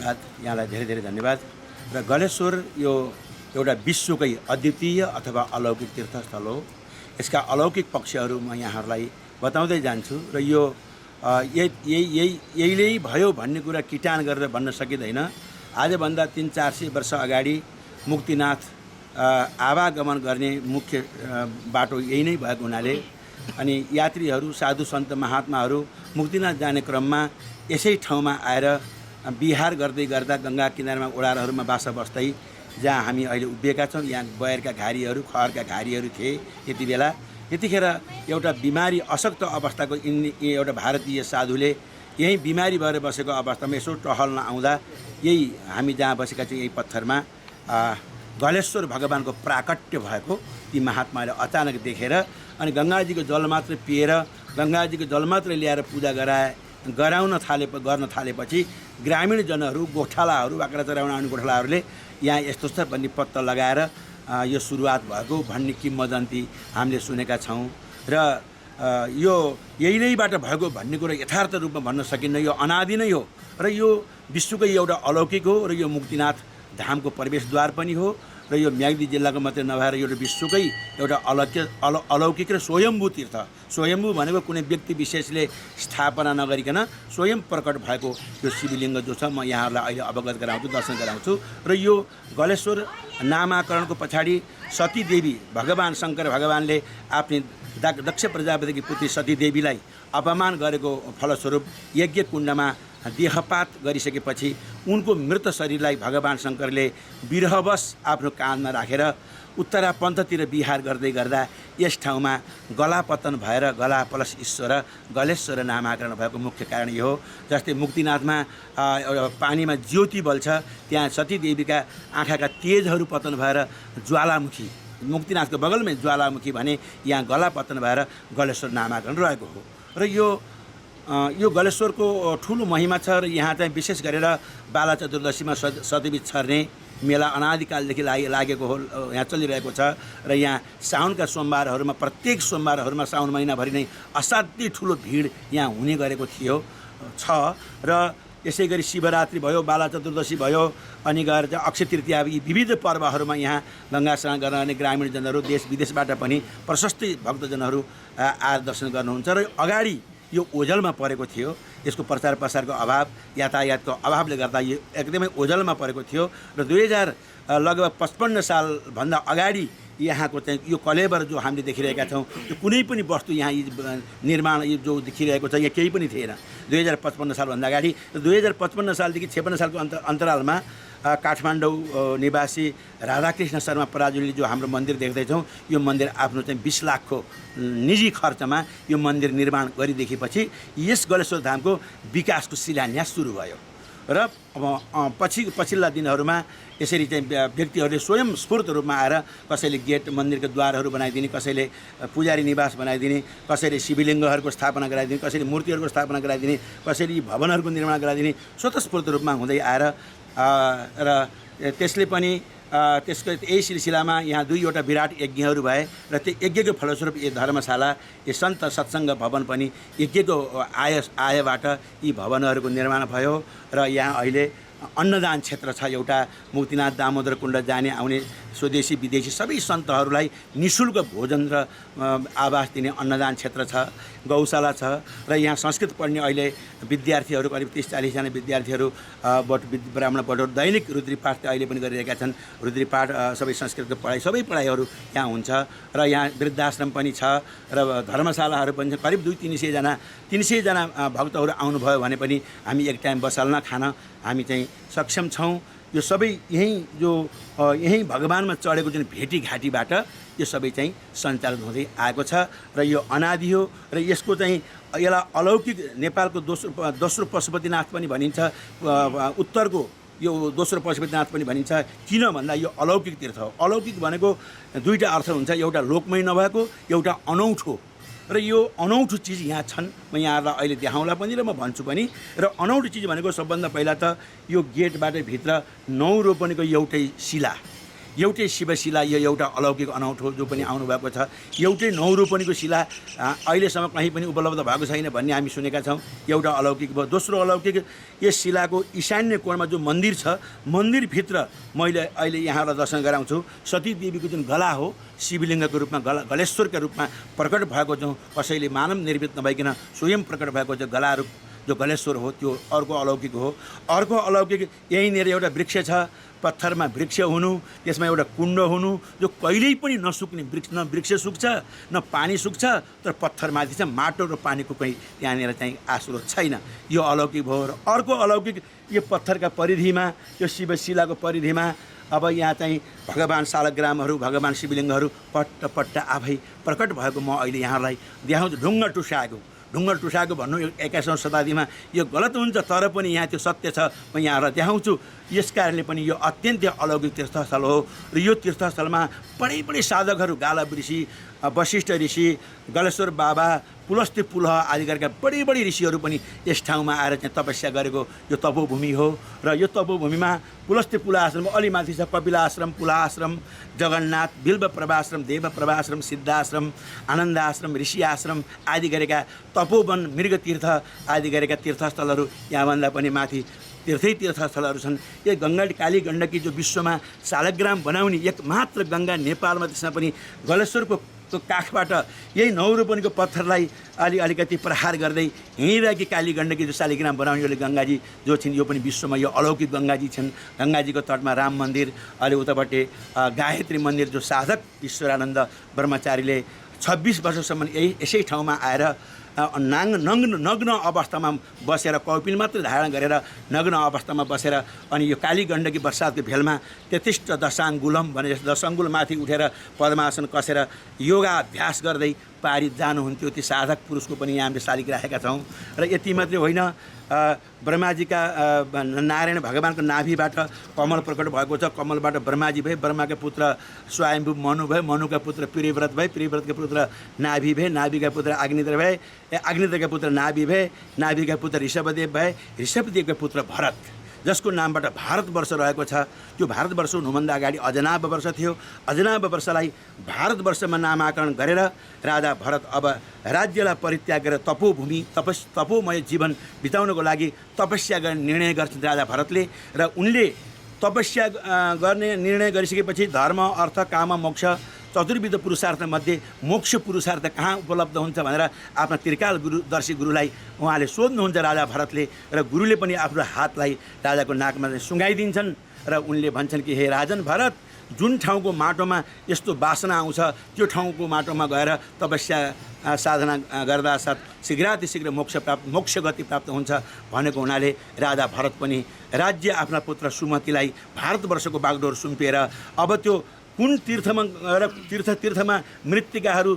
धन्यवाद, यहाँलाई धेरै धेरै धन्यवाद। र गलेश्वर यो एउटा विश्वकै अद्वितीय अथवा अलौकिक तीर्थस्थल हो। यसका अलौकिक पक्षहरू म यहाँहरूलाई बताउँदै जान्छु र यो यहीले भयो भन्ने कुरा किटान गरेर भन्न सकिँदैन। आजभन्दा 300-400 वर्ष अगाडि मुक्तिनाथ आवागमन गर्ने मुख्य बाटो यही नै भएको हुनाले अनि यात्रीहरू, साधु सन्त महात्माहरू मुक्तिनाथ जाने क्रममा यसै ठाउँमा आएर विहार गर्दै गर्दा गङ्गा किनारमा ओडारहरूमा बासा बस्दै जहाँ हामी अहिले उभिएका छौँ, यहाँ बयरका घारीहरू, खहरका घारीहरू थिए त्यति बेला। त्यतिखेर एउटा बिमारी अशक्त अवस्थाको एउटा भारतीय साधुले यही बिमारी भएर बसेको अवस्थामा यसो टहल्न आउँदा यही हामी जहाँ बसेका छौँ यही पत्थरमा गलेश्वर भगवानको प्राकट्य भएको ती महात्माले अचानक देखेर अनि गङ्गाजीको जल मात्र पिएर गङ्गाजीको जल मात्र ल्याएर पूजा गर्न थालेपछि ग्रामीण जनहरू, गोठालाहरू, बाख्रा चराउन आउने गोठालाहरूले यहाँ यस्तो छ भन्ने पत्ता लगाएर यो सुरुवात भएको भन्ने किम्वदन्ती हामीले सुनेका छौँ। र यो यही नैबाट भएको भन्ने कुरा यथार्थ रूपमा भन्न सकिन्न। यो अनादि नै हो र यो विश्वकै एउटा अलौकिक हो र यो मुक्तिनाथ धामको प्रवेशद्वार पनि हो र यो म्याग्दी जिल्लाको मात्रै नभएर यो विश्वकै एउटा अलौकिक र स्वयम्भू तीर्थ। स्वयम्भू भनेको कुनै व्यक्ति विशेषले स्थापना नगरिकन स्वयं प्रकट भएको यो शिवलिङ्ग जो छ म यहाँहरूलाई अहिले अवगत गराउँछु, दर्शन गराउँछु। र यो गलेश्वर नामाकरणको पछाडि सतीदेवी भगवान शङ्कर भगवानले आफ्नी दक्ष प्रजापतिकी पुत्री सतीदेवीलाई अपमान गरेको फलस्वरूप यज्ञ कुण्डमा देहपात गरिसकेपछि उनको मृत शरीरलाई भगवान शङ्करले विरहवश आफ्नो काँधमा राखेर उत्तरापन्थतिर विहार गर्दै गर्दा यस ठाउँमा गलापतन भएर गला प्लस ईश्वर गलेश्वर नामाकरण भएको मुख्य कारण यो हो। जस्तै मुक्तिनाथमा पानीमा ज्योति बल्छ, त्यहाँ सतीदेवीका आँखाका तेजहरू पतन भएर ज्वालामुखी, मुक्तिनाथको बगलमै ज्वालामुखी भने यहाँ गलापतन भएर गलेश्वर नामाकरण रहेको हो। र यो गलेश्वरको ठुलो महिमा छ र यहाँ चाहिँ विशेष गरेर बाला चतुर्दशीमा सतीबीज छर्ने मेला अनादिकालदेखि लागेको हो, यहाँ चलिरहेको छ। र यहाँ साउनका सोमबारहरूमा प्रत्येक सोमबारहरूमा साउन महिनाभरि नै असाध्यै ठुलो भिड यहाँ हुने गरेको छ। र यसै गरी शिवरात्रि भयो, बाला चतुर्दशी भयो, अनि गएर चाहिँ अक्षय तृतीया, यी विविध पर्वहरूमा यहाँ गङ्गा स्नान गर्न आउने ग्रामीण जनहरू देश विदेशबाट पनि प्रशस्तै भक्तजनहरू आएर दर्शन गर्नुहुन्छ। र अगाडि यो ओझलमा परेको थियो, यसको प्रचार प्रसारको अभाव, यातायातको अभावले गर्दा यो एकदमै ओझलमा परेको थियो। र 2000 लगभग 55 सालभन्दा अगाडि यहाँको चाहिँ यो कलेबर जो हामीले देखिरहेका छौँ, यो कुनै पनि वस्तु यहाँ निर्माण यो जो देखिरहेको छ यहाँ केही पनि थिएन 2055 सालभन्दा अगाडि। र 2055 सालदेखि 56 सालको अन्तरालमा काठमाडौँ निवासी राधाकृष्ण शर्मा पराजुलीले जो हाम्रो मन्दिर देख्दैछौँ, यो मन्दिर आफ्नो चाहिँ 20 लाखको निजी खर्चमा यो मन्दिर निर्माण गरिदिएपछि यस गलेश्वर धामको विकासको शिलान्यास सुरु भयो। र पछिल्ला दिनहरूमा यसरी चाहिँ व्यक्तिहरूले स्वयं स्फूर्त रूपमा आएर कसैले गेट मन्दिरका द्वारहरू बनाइदिने, कसैले पुजारी निवास बनाइदिने, कसैले शिवलिङ्गहरूको स्थापना गराइदिने, कसैले मूर्तिहरूको स्थापना गराइदिने, कसैले भवनहरूको निर्माण गराइदिने स्वतस्फूर्त रूपमा हुँदै आएर र त्यसले पनि त्यसको यही सिलसिलामा यहाँ 2वटा विराट यज्ञहरू भए र त्यो यज्ञको फलस्वरूप यो धर्मशाला, यो सन्त सत्सङ्ग भवन पनि यज्ञको आयबाट यी भवनहरूको निर्माण भयो। र यहाँ अहिले अन्नदान क्षेत्र छ एउटा, मुक्तिनाथ दामोदर कुण्ड जाने आउने स्वदेशी विदेशी सबै सन्तहरूलाई निःशुल्क भोजन र आवास दिने अन्नदान क्षेत्र छ, गौशाला छ। र यहाँ संस्कृत पढ्ने अहिले विद्यार्थीहरू करिब 30-40 जना विद्यार्थीहरू ब्राह्मण बटोर दैनिक रुद्रीपाठ अहिले पनि गरिरहेका छन्। रुद्रीपाठ सबै संस्कृतको पढाइ, सबै पढाइहरू यहाँ हुन्छ। र यहाँ वृद्धाश्रम पनि छ र धर्मशालाहरू पनि छ। करिब 200-300 जना भक्तहरू आउनुभयो भने पनि हामी एक टाइम बसाल्न खान हामी चाहिँ सक्षम छौँ। यो सबै यहीँ भगवानमा चढेको जुन भेटीघाटीबाट यो सबै चाहिँ सञ्चालन हुँदै आएको छ। र यो अनादि हो र यसको चाहिँ यसलाई अलौकिक नेपालको दोस्रो पशुपतिनाथ पनि भनिन्छ, उत्तरको यो दोस्रो पशुपतिनाथ पनि भनिन्छ। किन भन्दा यो अलौकिक तीर्थ हो। अलौकिक भनेको दुईवटा अर्थ हुन्छ, एउटा लोकमय नभएको, एउटा अनौठो। र यो अनौठो चिज यहाँ छन्, म यहाँहरूलाई अहिले देखाउँला पनि र म भन्छु पनि। र अनौठो चिज भनेको सबभन्दा पहिला त यो गेटबाट भित्र 9 रोपनीको एउटै शिला, एउटै शिवशिला यो एउटा अलौकिक अनौठो जो पनि आउनुभएको छ। एउटै 9 रोपनीको शिला अहिलेसम्म कहीँ पनि उपलब्ध भएको छैन भन्ने हामी सुनेका छौँ। एउटा अलौकिक भयो। दोस्रो अलौकिक यस शिलाको ईशान्य कोणमा जो मन्दिर छ, मन्दिरभित्र मैले अहिले यहाँलाई दर्शन गराउँछु। सती देवीको जुन गला हो शिवलिङ्गको रूपमा गलेश्वरका रूपमा प्रकट भएको जो कसैले मानव निर्मित नभइकन स्वयं प्रकट भएको जो गला रूप जो गलेश्वर हो त्यो अर्को अलौकिक हो। अर्को अलौकिक यहीँनिर एउटा वृक्ष छ, पत्थरमा वृक्ष हुनु, त्यसमा एउटा कुण्ड हुनु जो कहिल्यै पनि नसुक्ने वृक्ष, न वृक्ष सुक्छ न पानी सुक्छ, तर पत्थरमाथि चाहिँ माटो र पानीको कहीँ त्यहाँनिर चाहिँ आस्रोत छैन। यो अलौकिक भयो। र अर्को अलौकिक यो पत्थरका परिधिमा, यो शिवशिलाको परिधिमा अब यहाँ चाहिँ भगवान् शालग्रामहरू, भगवान् शिवलिङ्गहरू पट्ट पट्ट आफै प्रकट भएको म अहिले यहाँलाई देखाउँछु। ढुङ्गा टुसाएको भन्नु 21औं शताब्दीमा यो गलत हुन्छ, तर पनि यहाँ त्यो सत्य छ, म यहाँलाई देखाउँछु। यस कारणले पनि यो अत्यन्तै अलौकिक तीर्थस्थल हो। र यो तीर्थस्थलमा बडै साधकहरू, गाला ऋषि, वशिष्ठ ऋषि, गलेश्वर बाबा, पुलस्त्य पुलह आदि गरेका बडी ऋषिहरू पनि यस ठाउँमा आएर चाहिँ तपस्या गरेको यो तपोभूमि हो। र यो तपोभूमिमा पुलस्त्य पुला आश्रम, अलि माथि छ कपिला आश्रम, पुला आश्रम, जगन्नाथ, बिल्व प्रभाश्रम, देव प्रभाश्रम, सिद्धाश्रम, आनन्द आश्रम, ऋषि आश्रम आदि गरेका तपोवन, मृगतीर्थ आदि गरेका तीर्थस्थलहरू यहाँभन्दा पनि माथि तीर्थस्थलहरू छन्। यो गङ्गा काली गण्डकी जो विश्वमा शालग्राम बनाउने एकमात्र गङ्गा नेपालमा, त्यसमा पनि गलेश्वरको काखबाट यही 9 रोपनीको पत्थरलाई अलिकति प्रहार गर्दै हिँडिरहेकी काली गण्डकी जो शालिग्राम बनाउने यो गङ्गाजी जो छिन्, यो पनि विश्वमा यो अलौकिक गङ्गाजी छन्। गङ्गाजीको तटमा राम मन्दिर, अलि उतापट्टि गायत्री मन्दिर जो साधक ईश्वरानन्द ब्रह्मचारीले 26 वर्षसम्म यसै ठाउँमा आएर नग्न अवस्थामा बसेर कौपिल मात्र धारण गरेर नग्न अवस्थामा बसेर अनि यो काली गण्डकी बर्सातको भेलमा 33 दशाङ्गुलम भने दशाङ्गुलमाथि उठेर पद्मासन कसेर योगाभ्यास गर्दै पारित जानुहुन्थ्यो। ती साधक पुरुषको पनि यहाँ हामीले शालिग राखेका छौँ। र यति मात्रै होइन, ब्रह्माजीका नारायण भगवानको नाभिबाट कमल प्रकट भएको छ। कमलबाट ब्रह्माजी भए, ब्रह्माका पुत्र स्वयम्भू मनु भए, मनुका पुत्र प्रियव्रत भए, प्रियव्रतका पुत्र नाभि भए, नाभिका पुत्र अग्निद्र भए, अग्निद्रका पुत्र नाभि भए, नाभिका पुत्र ऋषभदेव भए, ऋषभदेवका पुत्र भरत, जसको नामबाट भारतवर्ष रहेको छ। त्यो भारतवर्ष हुनुभन्दा अगाडि अजनाभ वर्ष थियो। अजनाभ वर्षलाई भारतवर्षमा नामाकरण गरेर राजा भरत अब राज्यलाई परित्याग गरेर तपोमय जीवन बिताउनको लागि तपस्या गर्ने निर्णय गर्छन् राजा भरतले। र उनले तपस्या गर्ने निर्णय गरिसकेपछि धर्म, अर्थ, काम, मोक्ष चतुर्विध पुरुषार्थमध्ये मोक्ष पुरुषार्थ कहाँ उपलब्ध हुन्छ भनेर आफ्ना त्रिकाल गुरुदर्शी गुरुलाई उहाँले सोध्नुहुन्छ राजा भरतले। र गुरुले पनि आफ्नो हातलाई राजाको नाकमा सुँगाइदिन्छन् र उनले भन्छन् कि हे राजन भरत, जुन ठाउँको माटोमा यस्तो वासना आउँछ त्यो ठाउँको माटोमा गएर तपस्या साधना गर्दा साथ शीघ्रातिशीघ्र मोक्ष गति प्राप्त हुन्छ भनेको हुनाले राजा भरत पनि राज्य आफ्ना पुत्र सुमतिलाई भारतवर्षको बागडोर सुम्पिएर अब त्यो कुन तीर्थमा गएर तीर्थमा मृत्तिकाहरू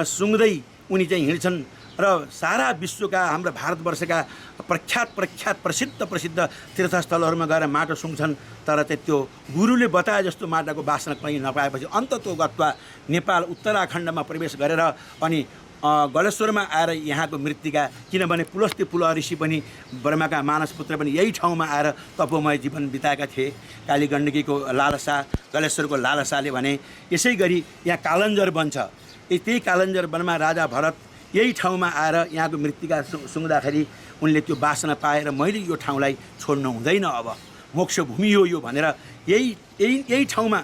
सुँग्दै उनी चाहिँ हिँड्छन् र सारा विश्वका हाम्रा भारतवर्षका प्रख्यात प्रसिद्ध तीर्थस्थलहरूमा गएर माटो सुँग्छन्। तर चाहिँ त्यो गुरुले बताए जस्तो माटाको वासना कहीँ नपाएपछि अन्ततोगत्वा नेपाल उत्तराखण्डमा प्रवेश गरेर अनि गलेश्वरमा आएर यहाँको मृत्तिका, किनभने पुलस्त्य पुल ऋषि पनि ब्रह्माका मानस पुत्र पनि यही ठाउँमा आएर तपोमय जीवन बिताएका थिए। काली गण्डकीको लालसा, गलेश्वरको लालसाले भने यसै गरी यहाँ कालञ्जर वन छ। त्यही कालञ्जर वनमा राजा भरत यही ठाउँमा आएर यहाँको मृत्तिका सुँग्दाखेरि उनले त्यो वासना पाएर मैले यो ठाउँलाई छोड्नु हुँदैन, अब मोक्ष भूमि हो यो भनेर यही ठाउँमा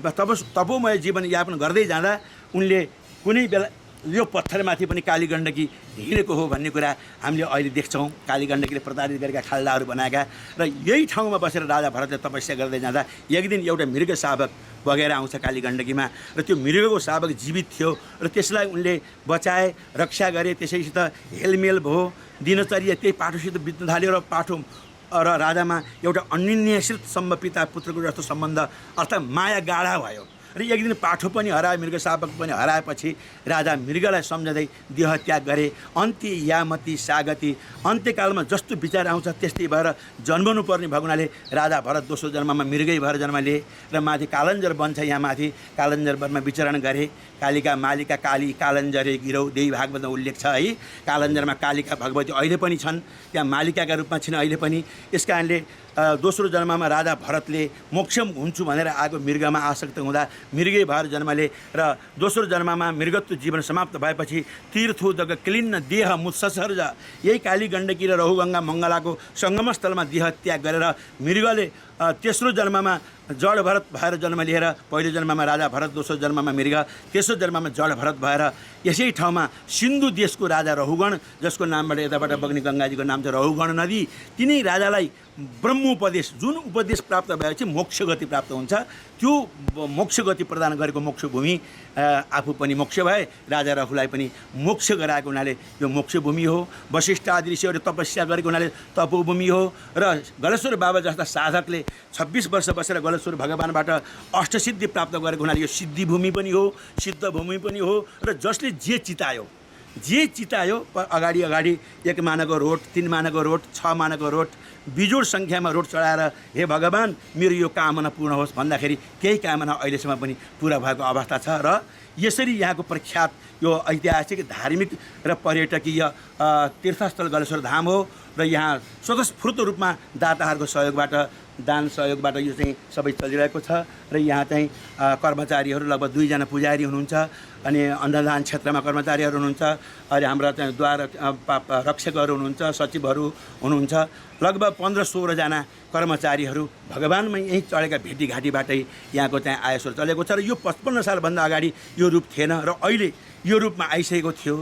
तपोमय जीवन यापन गर्दै जाँदा उनले कुनै बेला यो पत्थरमाथि पनि काली गण्डकी हिँडेको हो भन्ने कुरा हामीले अहिले देख्छौँ। काली गण्डकीले प्रताडित गरेका खाल्डाहरू बनाएका र यही ठाउँमा बसेर राजा भरतले तपस्या गर्दै जाँदा एक दिन एउटा मृग शावक बगेर आउँछ काली गण्डकीमा र त्यो मृगको शावक जीवित थियो र त्यसलाई उनले बचाए, रक्षा गरे। त्यसैसित हेलमेल भयो, दिनचर्या त्यही पाठोसित बित्न थाल्यो र पाठो र राजामा एउटा अन्योन्यश्रित पिता पुत्रको जस्तो सम्बन्ध अर्थात् माया गाढा भयो। र एक दिन पाठो पनि हराए, मृग शावक पनि हराएपछि राजा मृगलाई सम्झँदै देह त्याग गरे। अन्त्य यामती सागती, अन्त्यकालमा जस्तो विचार आउँछ त्यस्तै भएर जन्मनु पर्ने भगुनाले राजा भरत दोस्रो जन्ममा मृगै भएर जन्म लिए र माथि कालञ्जर बन्छ। यहाँ माथि कालञ्जर वनमा विचरण गरे। कालिका मालिका काली कालञ्जरे गिरौ देवी भागवतमा उल्लेख छ है। कालञ्जरमा कालिका भगवती अहिले पनि छन्, त्यहाँ मालिकाका रूपमा छिन् अहिले पनि। यस कारणले दोस्रो जन्ममा राजा भरतले मोक्ष हुन्छु भनेर आएको मृगमा आसक्त हुँदा मृगै भएर जन्म ले र दोस्रो जन्ममा मृगत्व जीवन समाप्त भएपछि तीर्थोदक क्लिन्न देह मुत्सर्ज यही काली गण्डकी र रहुगङ्गा मङ्गलाको सङ्गमस्थलमा देह त्याग गरेर मृगले तेस्रो जन्ममा जड भरत भएर जन्म लिएर पहिलो जन्ममा राजा भरत, दोस्रो जन्ममा मृग, तेस्रो जन्ममा जड भरत भएर यसै ठाउँमा सिन्धु देशको राजा रहुगण, जसको नामबाट यताबाट बग्ने गङ्गाजीको नाम चाहिँ रहुगण नदी, तिनै राजालाई ब्रह्मोपदेश जुन उपदेश प्राप्त भएपछि मोक्ष गति प्राप्त हुन्छ, त्यो मोक्ष गति प्रदान गरेको मोक्ष भूमि आफू पनि मोक्ष भए, राजा रघुलाई पनि मोक्ष गराएको हुनाले यो मोक्ष भूमि हो। वशिष्ठ आदि ऋषिहरूले तपस्या गरेको हुनाले तपोभूमि हो र गलेश्वर बाबा जस्ता साधकले 26 वर्ष बसेर गलेश्वर भगवानबाट अष्टसिद्धि प्राप्त गरेको हुनाले यो सिद्धि भूमि पनि हो, सिद्ध भूमि पनि हो। र जसले जे चितायो अगाडि 1 मानाको रोड, 3 मानाको रोड, 6 मानाको रोड, बिजोड सङ्ख्यामा रोड चढाएर हे भगवान मेरो यो कामना पूर्ण होस् भन्दाखेरि केही कामना अहिलेसम्म पनि पुरा भएको अवस्था छ। र यसरी यहाँको प्रख्यात यो ऐतिहासिक, धार्मिक र पर्यटकीय तीर्थस्थल गलेश्वर धाम हो र यहाँ स्वतस्फूर्त रूपमा दाताहरूको सहयोगबाट, दान सहयोगबाट यो चाहिँ सबै चलिरहेको छ। र यहाँ चाहिँ कर्मचारीहरू लगभग 2 जना पुजारी हुनुहुन्छ, अनि अन्नदान क्षेत्रमा कर्मचारीहरू हुनुहुन्छ, अनि हाम्रा चाहिँ द्वार रक्षकहरू हुनुहुन्छ, सचिवहरू हुनुहुन्छ, लगभग 15-16 जना कर्मचारीहरू भगवान्मै यहीँ चढेका भेटीघाटीबाटै यहाँको चाहिँ आयस्वर चलेको छ। र यो 55 सालभन्दा अगाडि यो रूप थिएन र अहिले यो रूपमा आइसकेको थियो।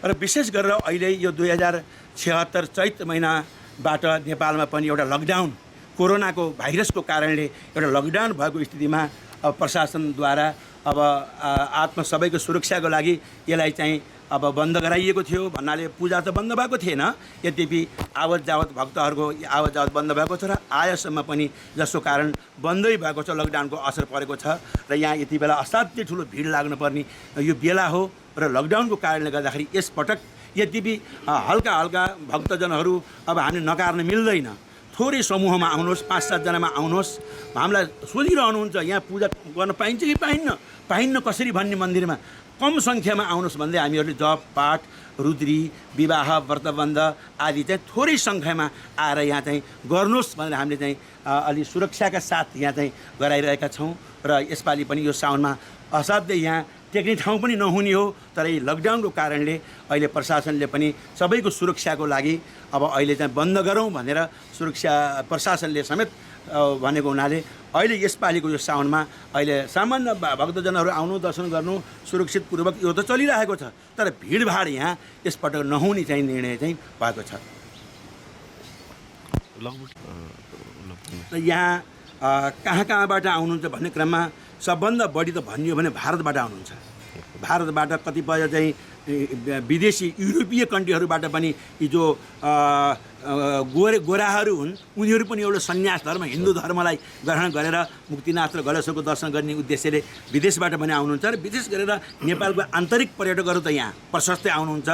र विशेष गरेर अहिले यो 2076 चैत महिनाबाट नेपालमा पनि एउटा लकडाउन, कोरोनाको भाइरसको कारणले एउटा लकडाउन भएको स्थितिमा अब प्रशासनद्वारा अब सबैको सुरक्षाको लागि यसलाई चाहिँ अब बन्द गराइएको थियो भन्नाले पूजा त बन्द भएको थिएन, यद्यपि आवत जावत भक्तहरूको आवत जावत बन्द भएको छ र आयसम्म पनि जसको कारण बन्दै भएको छ, लकडाउनको असर परेको छ। र यहाँ यति बेला असाध्यै ठुलो भिड लाग्नुपर्ने यो बेला हो र लकडाउनको कारणले गर्दाखेरि यसपटक यद्यपि हल्का भक्तजनहरू अब हामीले नकार्न मिल्दैन, थोरै समूहमा आउनुहोस्, 5-7 जनामा आउनुहोस्। हामीलाई सोधिरहनुहुन्छ यहाँ पूजा गर्न पाइन्छ कि पाइन्न कसरी भन्ने मन्दिरमा कम सङ्ख्यामा आउनुहोस् भन्दै हामीहरूले जप पाठ, रुद्री, विवाह, व्रतबन्ध आदि चाहिँ थोरै सङ्ख्यामा आएर यहाँ चाहिँ गर्नुहोस् भनेर हामीले चाहिँ अलि सुरक्षाका साथ यहाँ चाहिँ गराइरहेका छौँ। र यसपालि पनि यो साउनमा असाध्यै यहाँ टेक्ने ठाउँ पनि नहुने हो, तर यी लकडाउनको कारणले अहिले प्रशासनले पनि सबैको सुरक्षाको लागि अब अहिले चाहिँ बन्द गरौँ भनेर सुरक्षा प्रशासनले समेत भनेको हुनाले अहिले यसपालिको यो साउनमा अहिले सामान्य भक्तजनहरू आउनु, दर्शन गर्नु सुरक्षितपूर्वक यो त चलिरहेको छ, तर भिडभाड यहाँ यसपटक नहुने चाहिँ निर्णय चाहिँ भएको छ। र यहाँ कहाँबाट आउनुहुन्छ भन्ने क्रममा सबभन्दा बढी त भनियो भने भारतबाट आउनुहुन्छ। भारतबाट कतिपय चाहिँ विदेशी युरोपीय कन्ट्रीहरूबाट पनि यी जो गोराहरू हुन् उनीहरू पनि एउटा सन्यास धर्म, हिन्दू धर्मलाई ग्रहण गरेर मुक्तिनाथ र गलेश्वरको दर्शन गर्ने उद्देश्यले विदेशबाट पनि आउनुहुन्छ। र विशेष गरेर नेपालको आन्तरिक पर्यटकहरू त यहाँ प्रशस्तै आउनुहुन्छ।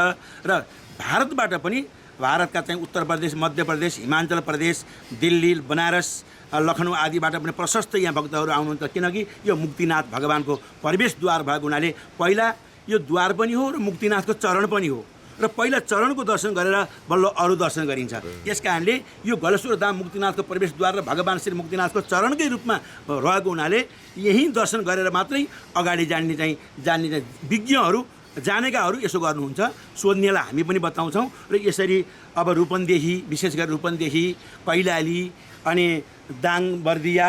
र भारतबाट पनि भारतका चाहिँ उत्तर प्रदेश, मध्य प्रदेश, हिमाचल प्रदेश, दिल्ली, बनारस, लखनऊ आदिबाट पनि प्रशस्त यहाँ भक्तहरू आउनुहुन्छ, किनकि यो मुक्तिनाथ भगवानको प्रवेशद्वार भएको हुनाले पहिला यो द्वार पनि हो र मुक्तिनाथको चरण पनि हो र पहिला चरणको दर्शन गरेर बल्ल अरू दर्शन गरिन्छ। यस कारणले यो गलेश्वर धाम मुक्तिनाथको प्रवेशद्वार र भगवान श्री मुक्तिनाथको चरणकै रूपमा रहेको हुनाले यहीँ दर्शन गरेर मात्रै अगाडि जान्ने विज्ञहरू जानेकाहरू यसो गर्नुहुन्छ, सोध्नेलाई हामी पनि बताउँछौँ। र यसरी अब रूपन्देही, विशेष गरी रूपन्देही, कैलाली अनि दाङ, बर्दिया,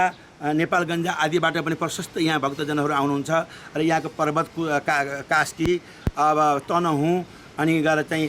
नेपालगञ्ज आदिबाट पनि प्रशस्त यहाँ भक्तजनहरू आउनुहुन्छ। र यहाँको पर्वत कास्की, अब तनहुँ अनि गएर चाहिँ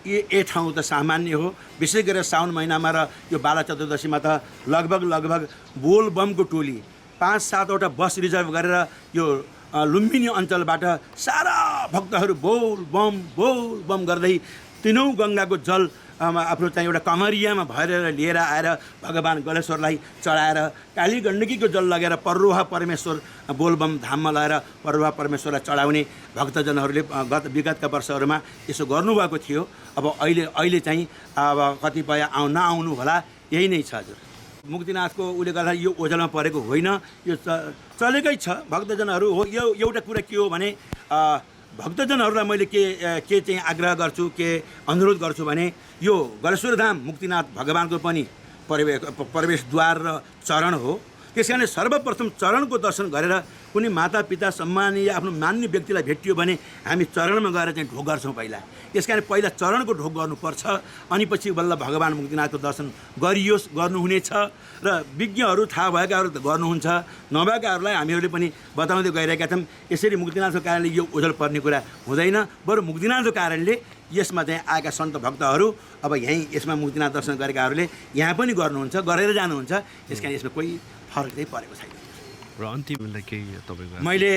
ए ठाउँ त सामान्य हो। विशेष गरेर साउन महिनामा र यो बाला चतुर्दशीमा त लगभग बोलबमको टोली 5-7 वटा बस रिजर्भ गरेर यो लुम्बिनी अञ्चलबाट सारा भक्तहरू बोल बम गर्दै तीनौं गङ्गाको जल आफ्नो चाहिँ एउटा कमरियामा भरेर लिएर आएर भगवान गलेश्वरलाई चढाएर काली गण्डकीको जल लगेर पर्रोहा परमेश्वर बोलबम धाममा लगेर पर्रोहा परमेश्वरलाई चढाउने भक्तजनहरूले विगतका वर्षहरूमा यसो गर्नुभएको थियो। अब अहिले चाहिँ अब कतिपय नआउनु होला, यही नै छ। हजुर, मुक्तिनाथको उसले गर्दा यो ओझेलमा परेको होइन, यो चलेकै छ। भक्तजनहरू हो, यो एउटा कुरा के हो भने भक्तजनहरूलाई मैले के चाहिँ आग्रह गर्छु, के अनुरोध गर्छु भने यो गलेश्वर धाम मुक्तिनाथ भगवानको पनि प्रवेशद्वार र चरण हो। त्यस कारणले सर्वप्रथम चरणको दर्शन गरेर कुनै मातापिता सम्मानीय आफ्नो मान्य व्यक्तिलाई भेटियो भने हामी चरणमा गएर चाहिँ ढोक गर्छौँ पहिला। त्यस कारण पहिला चरणको ढोक गर्नुपर्छ, अनि पछि बल्ल भगवान् मुक्तिनाथको दर्शन गर्नुहुनेछ। र विज्ञहरू थाहा भएकाहरू त गर्नुहुन्छ, नभएकाहरूलाई हामीहरूले पनि बताउँदै गइरहेका छौँ। यसरी मुक्तिनाथको कारणले यो ओझल पर्ने कुरा हुँदैन, बरु मुक्तिनाथको कारणले यसमा चाहिँ आएका सन्त भक्तहरू अब यहीँ यसमा मुक्तिनाथ दर्शन गरेकाहरूले यहाँ पनि गर्नुहुन्छ, गरेर जानुहुन्छ। त्यस कारण यसमा कोही फरक चाहिँ परेको छैन। र अन्तिमलाई केही तपाईँको मैले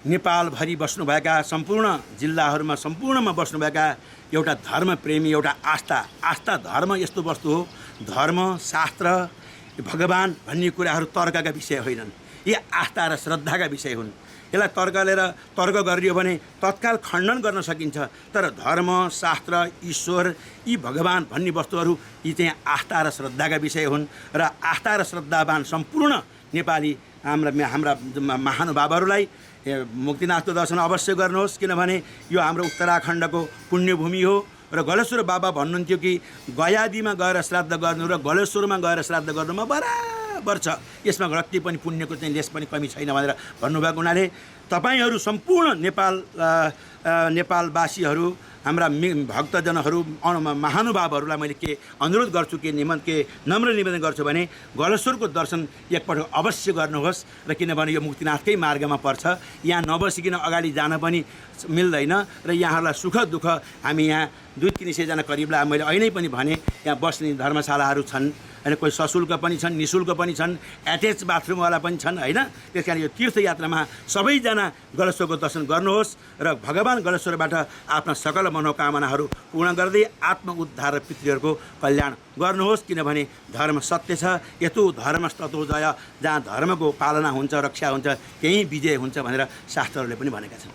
नेपालभरि बस्नुभएका सम्पूर्ण जिल्लाहरूमा सम्पूर्णमा बस्नुभएका एउटा धर्मप्रेमी, एउटा आस्था धर्म यस्तो वस्तु हो, धर्म शास्त्र भगवान् भन्ने कुराहरू तर्कका विषय होइनन्, यी आस्था र श्रद्धाका विषय हुन्। यसलाई तर्क गरियो भने तत्काल खण्डन गर्न सकिन्छ, तर धर्म शास्त्र ईश्वर यी भगवान् भन्ने वस्तुहरू यी चाहिँ आस्था र श्रद्धाका विषय हुन्। र आस्था र श्रद्धावान सम्पूर्ण नेपाली हाम्रा महानुभावहरूलाई मुक्तिनाथको दर्शन अवश्य गर्नुहोस्, किनभने यो हाम्रो उत्तराखण्डको पुण्यभूमि हो। र गलेश्वर बाबा भन्नुहुन्थ्यो कि गयादीमा गएर श्राद्ध गर्नु र गलेश्वरमा गएर श्राद्ध गर्नुमा बराबर छ, यसमा रत्ति पनि पुण्यको चाहिँ लेस पनि कमी छैन भनेर भन्नुभएको हुनाले तपाईँहरू सम्पूर्ण नेपालवासीहरू हाम्रा भक्तजनहरू महानुभावहरूलाई मैले के अनुरोध गर्छु, के नम्र निवेदन गर्छु भने गलेश्वरको दर्शन एकपटक अवश्य गर्नुहोस्। र किनभने यो मुक्तिनाथकै मार्गमा पर्छ, यहाँ नबसिकन अगाडि जान पनि मिल्दैन। र यहाँहरूलाई सुख दुःख हामी यहाँ 200-300 जना करिबलाई मैले अहिले पनि भने यहाँ बस्ने धर्मशालाहरू छन्, होइन, कोही सशुल्क पनि छन्, निःशुल्क पनि छन्, एटेच बाथरुमवाला पनि छन्, होइन। त्यस कारण यो तीर्थयात्रामा सबैजना गलेश्वरको दर्शन गर्नुहोस् र भगवान् गलेश्वरबाट आफ्ना सकल मनोकामनाहरू पूर्ण गर्दै आत्म उद्धार र पितृहरूको कल्याण गर्नुहोस्। किनभने धर्म सत्य छ, यतो धर्मस्ततो जय, जहाँ धर्मको पालना हुन्छ, रक्षा हुन्छ, त्यहीँ विजय हुन्छ भनेर शास्त्रहरूले पनि भनेका छन्।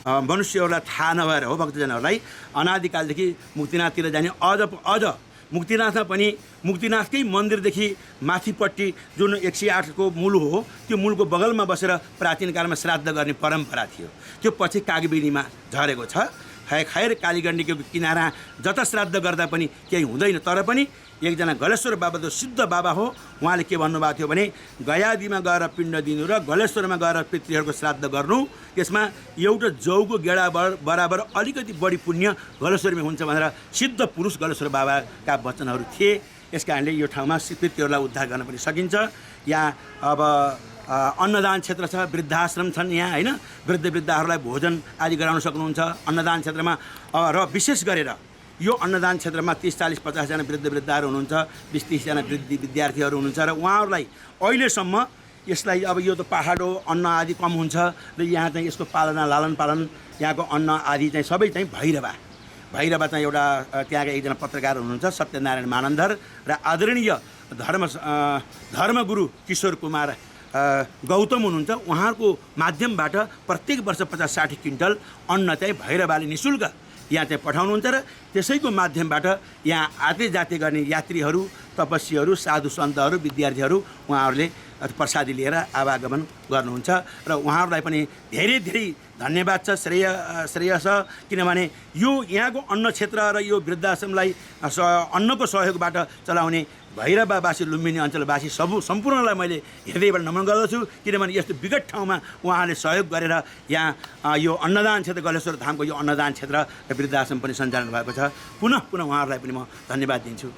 मनुष्यहरूलाई थाहा नभएर हो, भक्तजनहरूलाई अनादिकालदेखि मुक्तिनाथतिर जाने अझ मुक्तिनाथमा पनि मुक्तिनाथकै मन्दिरदेखि माथिपट्टि जुन 108 को मूल हो, त्यो मूलको बगलमा बसेर प्राचीन कालमा श्राद्ध गर्ने परम्परा थियो। त्यो पछि कागबेनीमा झरेको छ। खैर कालीगण्डीको किनारा जता श्राद्ध गर्दा पनि केही हुँदैन, तर पनि एकजना गलेश्वर बाबा जो सिद्ध बाबा हो, उहाँले के भन्नुभएको थियो भने गयादीमा गएर पिण्ड दिनु र गलेश्वरमा गएर पितृहरूको श्राद्ध गर्नु, त्यसमा एउटा जौको गेडा बराबर अलिकति बढी पुण्य गलेश्वरमा हुन्छ भनेर सिद्ध पुरुष गलेश्वर बाबाका वचनहरू थिए। यस कारणले यो ठाउँमा पितृहरूलाई उद्धार गर्न पनि सकिन्छ। यहाँ अब अन्नदान क्षेत्र छ, वृद्धाश्रम छन् यहाँ, होइन, वृद्धहरूलाई भोजन आदि गराउन सक्नुहुन्छ अन्नदान क्षेत्रमा। र विशेष गरेर यो अन्नदान क्षेत्रमा 30-40-50 जना वृद्धहरू हुनुहुन्छ, 20-30 जना विद्यार्थीहरू हुनुहुन्छ। र उहाँहरूलाई अहिलेसम्म यसलाई अब यो त पहाड हो, अन्न आदि कम हुन्छ र यहाँ चाहिँ यसको लालन पालन यहाँको अन्न आदि चाहिँ सबै चाहिँ भैरवा चाहिँ एउटा त्यहाँका एकजना पत्रकार हुनुहुन्छ सत्यनारायण मानन्धर र आदरणीय धर्मगुरु किशोर कुमार गौतम हुनुहुन्छ। उहाँहरूको माध्यमबाट प्रत्येक वर्ष 50-60 क्विन्टल अन्न चाहिँ भैरवाले निःशुल्क यहाँ चाहिँ पठाउनुहुन्छ र त्यसैको माध्यमबाट यहाँ आते जाते गर्ने यात्रीहरू, तपस्वीहरू, साधु सन्तहरू, विद्यार्थीहरू उहाँहरूले प्रसादी लिएर आवागमन गर्नुहुन्छ। र उहाँहरूलाई पनि धेरै धेरै धन्यवाद छ, श्रेय छ। किनभने यो यहाँको अन्न क्षेत्र र यो वृद्धाश्रमलाई अन्नको सहयोगबाट चलाउने भैरवावासी, लुम्बिनी अञ्चलवासी सम्पूर्णलाई मैले हृदयबाट नमन गर्दछु। किनभने यस्तो विकट ठाउँमा उहाँले सहयोग गरेर यहाँ यो अन्नदान क्षेत्र, गलेश्वर धामको यो अन्नदान क्षेत्र र वृद्धाश्रम पनि सञ्चालन भएको छ। पुनः उहाँहरूलाई पनि म धन्यवाद दिन्छु।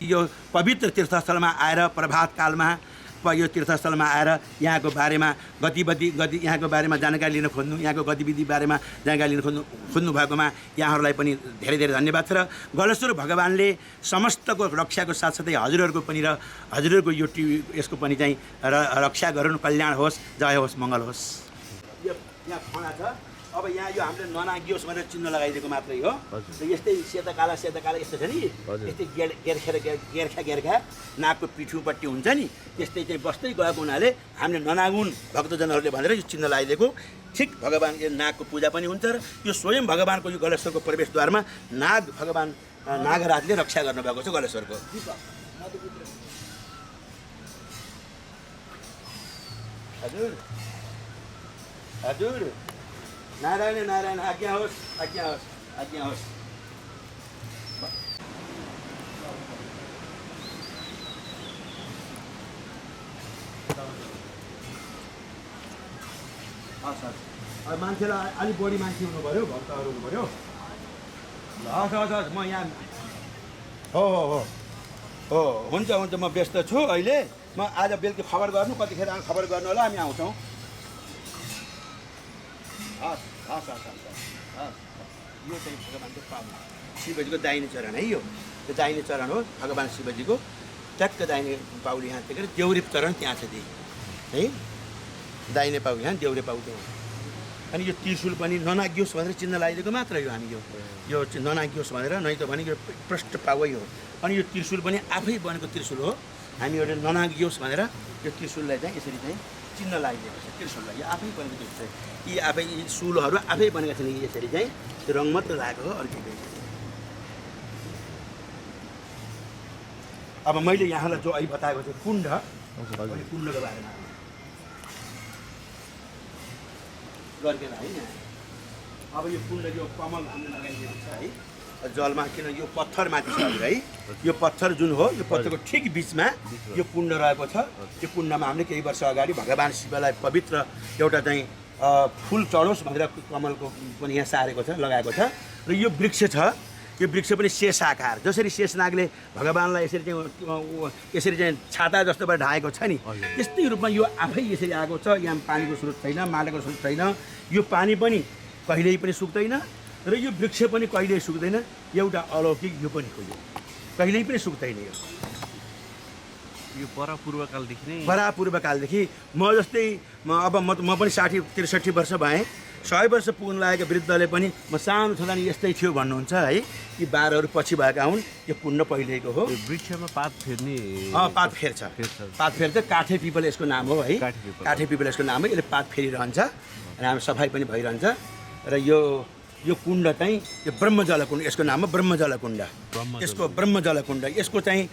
यो पवित्र तीर्थस्थलमा आएर प्रभात कालमा यो तीर्थस्थलमा आएर यहाँको बारेमा यहाँको बारेमा जानकारी लिन खोज्नु, यहाँको गतिविधि बारेमा जानकारी लिन खोज्नु भएकोमा यहाँहरूलाई पनि धेरै धेरै धन्यवाद छ। र गलेश्वर भगवान्ले समस्तको रक्षाको साथसाथै हजुरहरूको पनि र हजुरहरूको यो यसको पनि चाहिँ रक्षा गरून्, कल्याण होस्, जय होस्, मङ्गल होस्। यहाँ खडा छ, अब यहाँ यो हामीले ननागियोस् भनेर चिन्ह लगाइदिएको मात्रै हो। यस्तै सेता काला यस्तो छ नि, यस्तै गेर्खा नाकको पिठुपट्टि हुन्छ नि, त्यस्तै चाहिँ बस्दै गएको हुनाले हामीले ननागुन् भक्तजनहरूले भनेर यो चिन्ह लगाइदिएको। ठिक भगवान् यो नागको पूजा पनि हुन्छ र यो स्वयं भगवान्को यो गलेश्वरको प्रवेशद्वारमा भगवान् नागराजले रक्षा गर्नुभएको छ गलेश्वरको। हजुर नारायण आज्ञा होस्। हस् हस् अब मान्छेलाई अलिक बढी मान्छे हुनु पऱ्यो भक्तहरू हुनु पऱ्यो ल हस् हस् हस् म यहाँ हो हो हो हो हुन्छ हुन्छ म व्यस्त छु अहिले म आज बेलुकी खबर गर्नु कतिखेर खबर गर्नु होला हामी आउँछौँ हस् हस् हस् हस् हस् यो चाहिँ भगवान्को पाउनु शिवजीको दाहिने चरण है यो दाहिने चरण हो भगवान् शिवजीको ट्याक्क दाहिने पाउली यहाँ देखेर देउरे चरण त्यहाँ छ है दाहिने पाउ यहाँ देउरे पाउ त्यहाँ अनि यो त्रिशूल पनि ननागियोस् भनेर चिन्ह लगाइदिएको मात्र यो हामी यो ननागियोस् भनेर नै त भने यो प्रष्ट पावै हो अनि यो त्रिशूल पनि आफै बनेको त्रिशूल हो हामी एउटा ननागियोस् भनेर यो त्रिशूललाई चाहिँ यसरी चाहिँ चिन्ह लगाइदिएको छ त्रिशूललाई यो आफै बनेको त्रिशूल यी आफै यी सुलहरू आफै बनेका छन् यसरी चाहिँ रङ मात्र लागेको हो अर्कै अब मैले यहाँलाई जो अहिले बताएको छु कुण्ड कुण्डको बारेमा गर्केन है यहाँ अब यो कुण्ड यो कमल हामीले लगाइदिएको छ है जलमा किन यो पत्थर माथि छ है यो पत्थर जुन हो यो पत्थरको ठिक बिचमा यो कुण्ड रहेको छ यो कुण्डमा हामीले केही वर्ष अगाडि भगवान् शिवलाई पवित्र एउटा चाहिँ फुल चढोस् भनेर कमलको पनि यहाँ सारेको छ लगाएको छ र यो वृक्ष छ यो वृक्ष पनि शेष आकार जसरी शेषनागले भगवान्लाई यसरी चाहिँ छाता जस्तो भएर ढाकेको छ नि त्यस्तै रूपमा यो आफै यसरी आएको छ यहाँ पानीको स्रोत छैन माटोको स्रोत छैन यो पानी पनि कहिल्यै पनि सुक्दैन र यो वृक्ष पनि कहिल्यै सुक्दैन एउटा अलौकिक यो पनि हो यो कहिल्यै पनि सुक्दैन यो परापूर्वकालदेखि नै परापूर्वकालदेखि म जस्तै अब म पनि 60-63 वर्ष भएँ 100 वर्ष पुग्न लागेको वृद्धले पनि म सानो छँदा नि यस्तै थियो भन्नुहुन्छ है यी बारहरू पछि भएका हुन् यो कुण्ड पहिलेको हो वृक्षमा पात फेर्ने पात फेर्छ पात फेर्छ काठे पिपल यसको नाम हो है काठे पिपल यसको नाम हो यसले पात फेरिरहन्छ राम्रो सफाइ पनि भइरहन्छ र यो कुण्ड चाहिँ यो ब्रह्मजल कुण्ड यसको नाम हो ब्रह्मजल कुण्ड यसको ब्रह्मजल कुण्ड यसको चाहिँ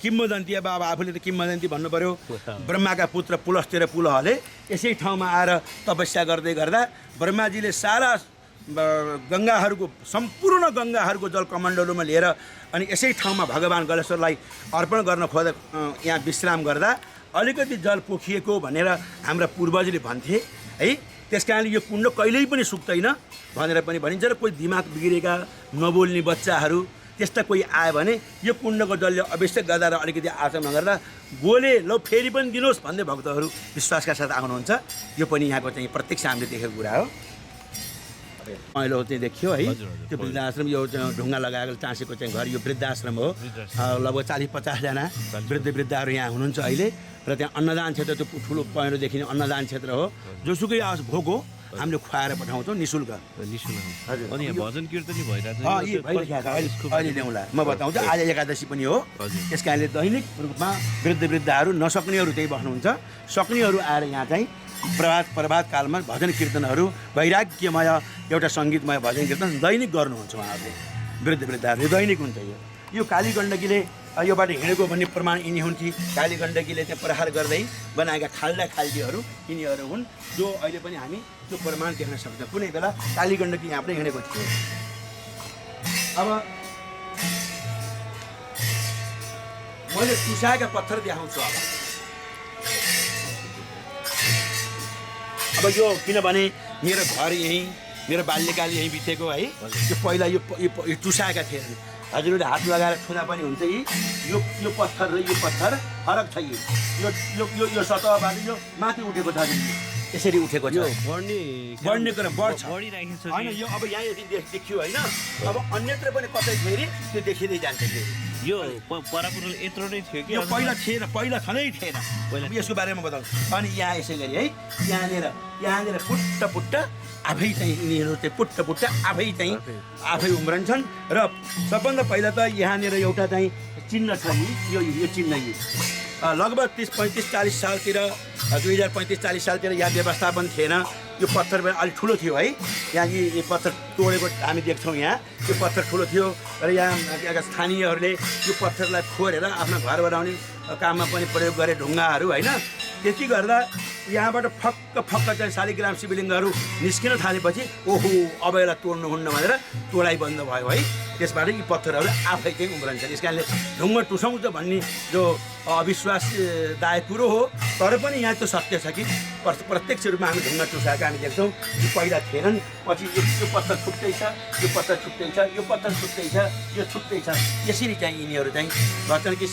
किम्वदन्ती अब आफूले त किम्वदन्ती भन्नु पर्यो ब्रह्माका पुत्र पुलस्त्य र पुलहले यसै ठाउँमा आएर तपस्या गर्दै गर्दा ब्रह्माजीले सारा गङ्गाहरूको सम्पूर्ण गङ्गाहरूको जल कमण्डलुमा लिएर अनि यसै ठाउँमा भगवान् गलेश्वरलाई अर्पण गर्न खोज्दा यहाँ विश्राम गर्दा अलिकति जल पोखिएको भनेर हाम्रा पूर्वजले भन्थे है त्यस कारणले यो कुण्ड कहिल्यै पनि सुक्दैन भनेर पनि भनिन्छ र कोही दिमाग बिग्रेका नबोल्ने बच्चाहरू त्यस्ता कोही आयो भने यो कुण्डको जलले अवश्य गर्दा र अलिकति आचमन गर्दा गोले ल फेरि पनि दिनुहोस् भन्ने भक्तहरू विश्वासका साथ आउनुहुन्छ यो पनि यहाँको चाहिँ प्रत्यक्ष हामीले देखेको कुरा हो पहिलो चाहिँ देखियो है त्यो वृद्धाश्रम यो ढुङ्गा लगाएको टाँसेको चाहिँ घर यो वृद्धाश्रम हो लगभग 40-50 जना वृद्धहरू यहाँ हुनुहुन्छ अहिले र त्यहाँ अन्नदान क्षेत्र त्यो ठुलो पहिरो देखिने अन्नदान क्षेत्र हो जोसुकै भोग हो हामीले खुवाएर पठाउँछौँ निःशुल्क हजुर अनि यहाँ भजन कीर्तन भइरहेको छ अहिले ल्याउँला म बताउँछु आज एकादशी पनि हो त्यस कारणले दैनिक रूपमा वृद्धहरू नसक्नेहरू त्यही बस्नुहुन्छ सक्नेहरू आएर यहाँ चाहिँ प्रभात कालमा भजन कीर्तनहरू वैराग्यमय एउटा सङ्गीतमय भजन कीर्तन दैनिक गर्नुहुन्छ उहाँहरूले वृद्धहरू दैनिक हुन्छ यो काली गण्डकीले योबाट हिँडेको भन्ने प्रमाण यिनी हुन् कि काली गण्डकीले त्यहाँ प्रहार गर्दै बनाएका खाल्डीहरू यिनीहरू हुन् जो अहिले पनि हामी त्यो प्रमाण देख्न सक्छौँ कुनै बेला काली गण्डकी यहाँ पनि हिँडेको थियो अब मैले टुसाएका पत्थर देखाउँछु अब यो किनभने मेरो घर यहीँ मेरो बाल्यकाल यहीँ बितेको है यो पहिला यो टुसाएका थिए हजुरले हात लगाएर छुँदा पनि हुन्छ यो पत्थर र यो पत्थर फरक छ यो सतहबाट यो माथि उठेको छ यसरी उठेको छ बढ्ने कुरा बढ्छ होइन यो अब यहाँ यति देखियो होइन अब अन्यत्र पनि कतै फेरि त्यो देखिँदै जान्छ फेरि यो परापूर्व यत्रो नै थियो कि यो पहिला छँदै थिएन यसको बारेमा बताउँछु अनि यहाँ यसै गरी है यहाँनिर पुट्ट आफै चाहिँ यिनीहरू चाहिँ पुट्ट आफै उम्रन्छन् र सबभन्दा पहिला त यहाँनिर एउटा चाहिँ चिन्ह छ यो चिन्ह लगभग 30-35-40 सालतिर 2035-40 सालतिर यहाँ व्यवस्थापन थिएन यो पत्थर अलिक ठुलो थियो है यहाँ यो पत्थर तोडेको हामी देख्छौँ यहाँ यो पत्थर ठुलो थियो र यहाँ स्थानीयहरूले यो पत्थरलाई फोरेर आफ्नो घर बनाउने काममा पनि प्रयोग गरे ढुङ्गाहरू होइन त्यति गर्दा यहाँबाट फक्क चाहिँ शालिग्राम शिवलिङ्गहरू निस्किन थालेपछि ओहो अब यसलाई तोड्नुहुन्न भनेर तोडाइ बन्द भयो है। त्यसबाट यी पत्थरहरू आफै चाहिँ उम्रन्छन्। यस कारणले ढुङ्गा टुसाउँछ भन्ने जो अविश्वासदायक कुरो हो, तर पनि यहाँ त्यो सत्य छ कि प्रत्यक्ष रूपमा हामी ढुङ्गा टुसाएको हामी देख्छौँ। यो पहिला थिएनन्, पछि यो पत्थर छुट्टै छ, यो पत्थर छुट्टै छ, यो पत्थर छुट्टै छ, यो छुट्टै छ। यसरी चाहिँ यिनीहरू चाहिँ भन्छन् कि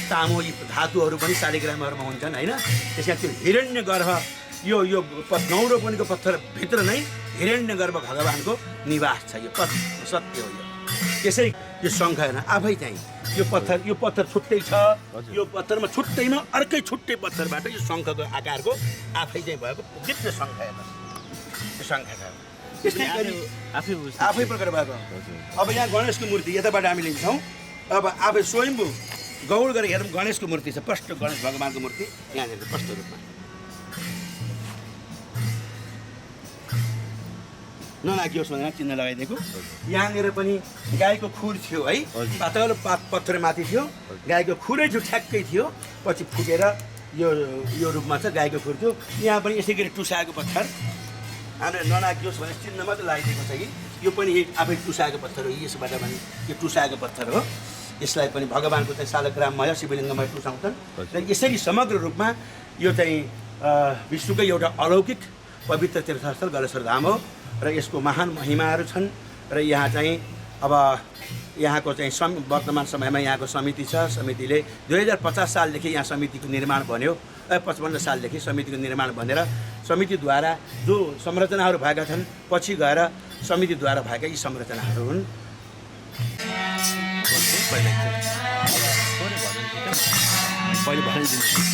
तामो यी धातुहरू पनि शालिग्रामहरूमा हुन्छन् होइन। त्यस कारण त्यो हिरण्यगर्भ यो गौरव बनेको पत्थरभित्र नै हिरण्यगर्भ भगवानको निवास छ। यो सत्य हो। त्यसै यो शङ्ख हेर्न आफै चाहिँ यो पत्थर छुट्टै छ, यो पत्थरमा छुट्टैमा अर्कै छुट्टै पत्थरबाट यो शङ्खको आकारको आफै चाहिँ भएको दिव्य शङ्ख हेर्न यो शङ्ख छ। त्यस्तै गरी आफै प्रकार भएको। अब यहाँ गणेशको मूर्ति यताबाट हामी लिन्छौँ। अब आफै स्वयम्भू गौड गरेर हेरौँ गणेशको मूर्ति छ, प्रष्ट गणेश भगवानको मूर्ति यहाँनिर प्रष्ट रूपमा नलागियोस् भनेर चिन्ह लगाइदिएको। यहाँनिर पनि गाईको खुर थियो है, पातलो पत्थरमाथि थियो, गाईको खुरै थियो, ठ्याक्कै थियो, पछि फुटेर यो रूपमा छ गाईको खुर थियो। यहाँ पनि यसै गरी टुसाएको पत्थर हामीले नलागियोस् भनेर चिन्ह मात्रै लगाइदिएको छ कि यो पनि आफै टुसाएको पत्थर हो। यसबाट पनि यो टुसाएको पत्थर हो। यसलाई पनि भगवानको चाहिँ शालग्राममय शिवलिङ्गमय टुसाउँछन् र यसरी समग्र रूपमा यो चाहिँ विश्वकै एउटा अलौकिक पवित्र तीर्थस्थल गलेश्वर धाम हो र यसको महान महिमाहरू छन्। र यहाँ चाहिँ अब यहाँको चाहिँ वर्तमान समयमा यहाँको समिति छ। समितिले 2050 सालदेखि यहाँ समितिको निर्माण बन्यो। 55 सालदेखि समितिको निर्माण बनेर समितिद्वारा जो संरचनाहरू भएका छन् पछि गएर समितिद्वारा भएका यी संरचनाहरू हुन्। पहिले भजन दिनु।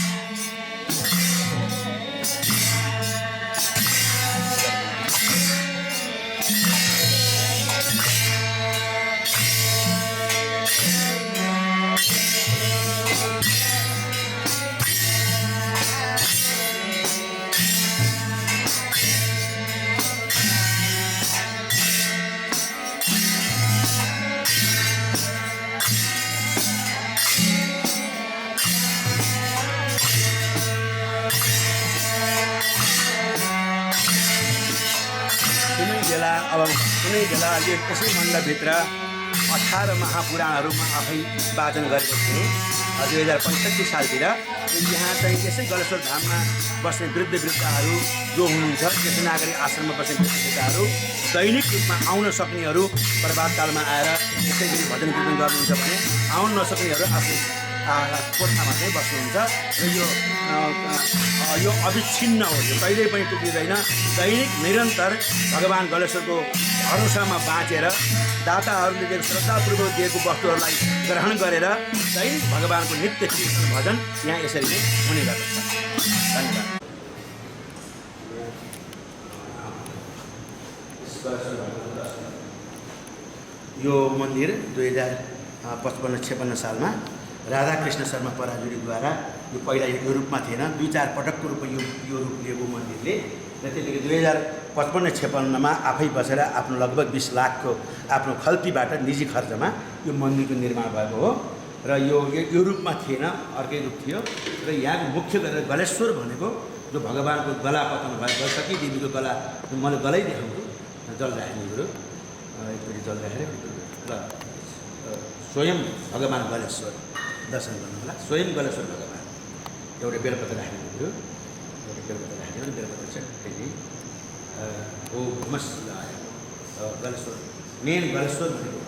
अब कुनै बेला यो यसै मण्डलभित्र 18 महापुराणहरूमा आफै वाचन गरेको थिएँ 2065 सालतिर। यहाँ चाहिँ यसै गलेश्वर धाममा बस्ने वृद्धहरू जो हुनुहुन्छ, त्यसै नागरिक आश्रममा बस्ने वृद्धहरू दैनिक रूपमा आउन सक्नेहरू प्रभातकालमा आएर यसै गरी भजन कीर्तन गर्नुहुन्छ भने आउन नसक्नेहरू आफ्नो कोठामा चाहिँ बस्नुहुन्छ। र यो अविच्छिन्न हो, यो कहिल्यै पनि टुटिँदैन। दैनिक निरन्तर भगवान् गलेश्वरको भरोसामा बाँचेर दाताहरूले दिएको श्रद्धापूर्वक दिएको वस्तुहरूलाई ग्रहण गरेर दैनिक भगवानको नित्य कीर्तन भजन यहाँ यसरी नै हुने गर्दछ। धन्यवाद। यो मन्दिर 2055-56 सालमा राधाकृष्ण शर्मा पराजुलीद्वारा यो पहिला यो रूपमा थिएन, 2-4 पटकको रूपमा यो रूप लिएको मन्दिरले र त्यसले 2055-56मा आफै बसेर आफ्नो लगभग 20 लाखको आफ्नो खल्तीबाट निजी खर्चमा यो मन्दिरको निर्माण भएको हो। र यो रूपमा थिएन, अर्कै रूप थियो। र यहाँको मुख्य गरेर गलेश्वर भनेको जो भगवानको गला पतन भएको सकी देवीको गला, मैले गलै देखाउँछु जल राख्ने कुरो एकपट्टि जल राखेर र स्वयं भगवान् गलेश्वर दर्शन गर्नु होला। स्वयं गलेश्वर भगवान् एउटा बेलपत्र राख्ने कुरो, एउटा बेलपत्र राखेर बेलपत्र चाहिँ फेरि ओ मस गलेश्वर मेन गलेश्वर भनेको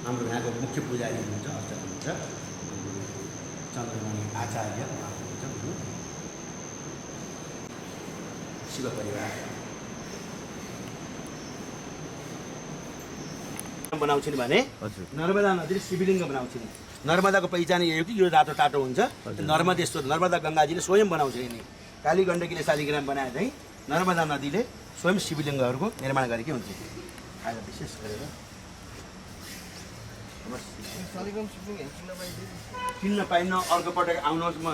हाम्रो यहाँको मुख्य पुजारी हुनुहुन्छ, अर्चक हुनुहुन्छ चन्द्रमणि आचार्य हुनुहुन्छ, शिव परिवार बनाउँछन् भने नर्मदा नदीले शिवलिङ्ग बनाउँछन्। नर्मदाको पहिचान यही हो कि यो रातो टाटो हुन्छ, नर्मदेश्वर नर्मदा गङ्गाजीले स्वयं बनाउँछ। यिनी काली गण्डकीले शालिग्राम बनाए चाहिँ नर्मदा नदीले स्वयं शिवलिङ्गहरूको निर्माण गरेकै हुन्छ। आज विशेष गरेर किन्न पाइन्न, अर्को पटक आउनुहोस्, म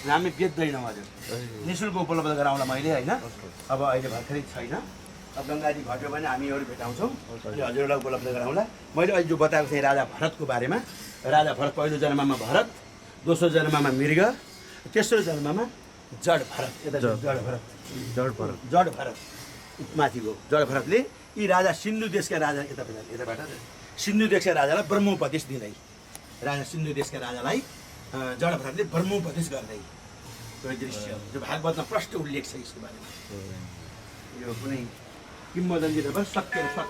हामी बेच्दैनौँ हजुर, निःशुल्क उपलब्ध गराउँला मैले होइन। अब अहिले भर्खरै छैन, अब गङ्गाजी घट्यो भने हामीहरू भेटाउँछौँ अनि हजुरहरूलाई उपलब्ध गराउँला। मैले अहिले जो बताएको थिएँ राजा भरतको बारेमा, राजा भरत पहिलो जन्ममा भरत, दोस्रो जन्ममा मृग, तेस्रो जन्ममा जड भरत। यता जड भरत, जड भरत माथि गयो। जड भरतले यी राजा सिन्धु देशका राजा यताबाट सिन्धु देशका राजालाई ब्रह्मोपदेश दिँदै, राजा सिन्धु देशका राजालाई जड भरतले ब्रह्मोपदेश गर्दै त्यो दृश्य जो भागवतमा प्रष्ट उल्लेख छ यसको बारेमा। यो कुनै किम्वदन्ती त बस सत्य हो।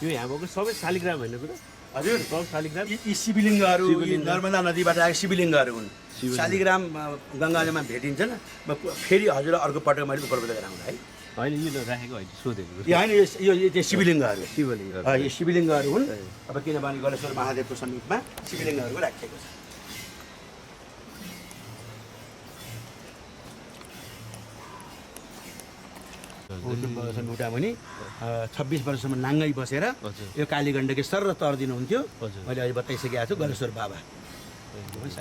यो यहाँ भएको सबै शालिग्राम होइन कुरा? हजुर सब शालिग्राम। यी शिवलिङ्गहरू यी नर्मदा नदीबाट आएको शिवलिङ्गहरू हुन्। शालिग्राम गङ्गाजलमा भेटिन्छन्। फेरि हजुरलाई अर्को पटक मैले उपलब्ध गराउँला है। होइन यो राखेको होइन, सोधेको। यो होइन, यो शिवलिङ्गहरू शिवलिङ्ग यो शिवलिङ्गहरू हुन्। अब किनभने गलेश्वर महादेवको समीपमा शिवलिङ्गहरू राखिएको छ। उठामुनि 26 वर्षसम्म नाङ्गै बसेर यो कालीगण्डकी सर र तर्दिनुहुन्थ्यो। मैले अहिले बताइसकेको छु गलेश्वर बाबा।